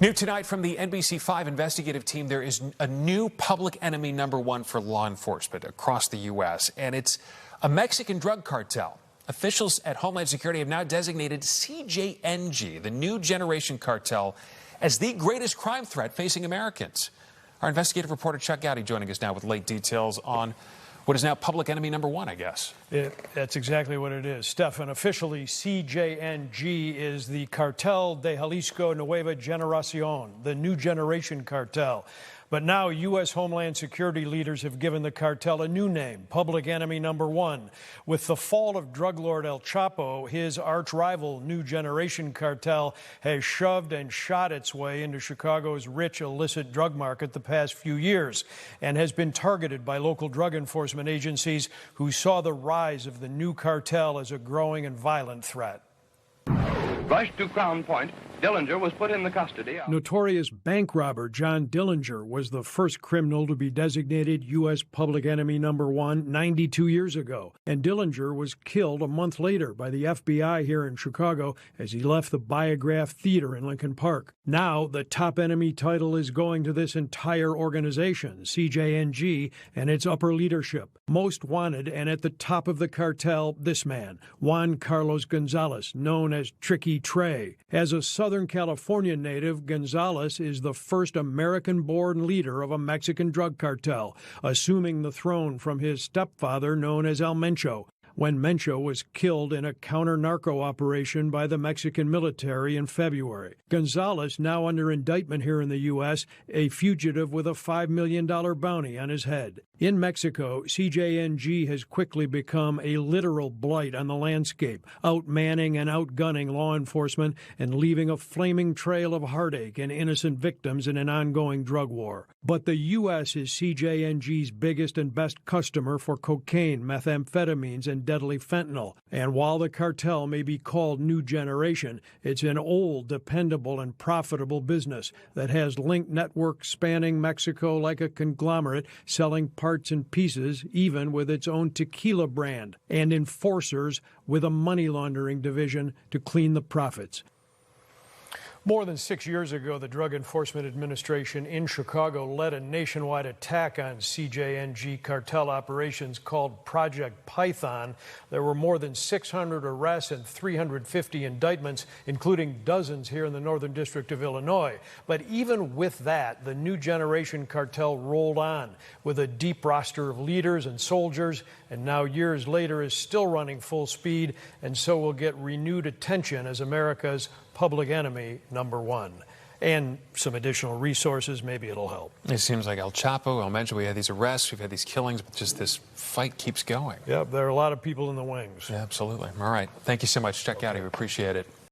New tonight from the NBC5 investigative team, there is a new public enemy #1 for law enforcement across the U.S., and it's a Mexican drug cartel. Officials at Homeland Security have now designated CJNG, the new Generation Cartel, as the greatest crime threat facing Americans. Our investigative reporter Chuck Goudie joining us now with late details on what is now public enemy #1, I guess. That's exactly what it is, Stefan. Officially, CJNG is the Cártel de Jalisco Nueva Generación, the new generation cartel. But now U.S. Homeland Security leaders have given the cartel a new name, public enemy #1. With the fall of drug lord El Chapo, his arch-rival new generation cartel has shoved and shot its way into Chicago's rich illicit drug market the past few years and has been targeted by local drug enforcement agencies who saw the rise of the new cartel as a growing and violent threat. Rushed to Crown Point, Dillinger was put in the custody of... Notorious bank robber John Dillinger was the first criminal to be designated U.S. public enemy #1 92 years ago. And Dillinger was killed a month later by the FBI here in Chicago as he left the Biograph Theater in Lincoln Park. Now, the top enemy title is going to this entire organization, CJNG, and its upper leadership. Most wanted, and at the top of the cartel, this man, Juan Carlos Gonzalez, known as Tricky Trey. As a Southern California native, Gonzalez is the first American-born leader of a Mexican drug cartel, assuming the throne from his stepfather known as El Mencho, when Mencho was killed in a counter-narco operation by the Mexican military in February. Gonzalez, now under indictment here in the U.S., a fugitive with a $5 million bounty on his head. In Mexico, CJNG has quickly become a literal blight on the landscape, outmanning and outgunning law enforcement and leaving a flaming trail of heartache and innocent victims in an ongoing drug war. But the U.S. is CJNG's biggest and best customer for cocaine, methamphetamines, and deadly fentanyl. And while the cartel may be called New Generation, it's an old, dependable, and profitable business that has linked networks spanning Mexico like a conglomerate, selling parts and pieces, even with its own tequila brand, and enforcers with a money laundering division to clean the profits. More than 6 years ago, the Drug Enforcement Administration in Chicago led a nationwide attack on CJNG cartel operations called Project Python. There were more than 600 arrests and 350 indictments, including dozens here in the Northern District of Illinois. But even with that, the new generation cartel rolled on with a deep roster of leaders and soldiers, and now years later is still running full speed, and so will get renewed attention as America's public enemy #1. And some additional resources, maybe it'll help. It seems like El Chapo, El Mencho, we had these arrests, we've had these killings, but just this fight keeps going. Yeah, there are a lot of people in the wings. Yeah, absolutely. All right. Thank you so much, Chuck Goudie. We appreciate it.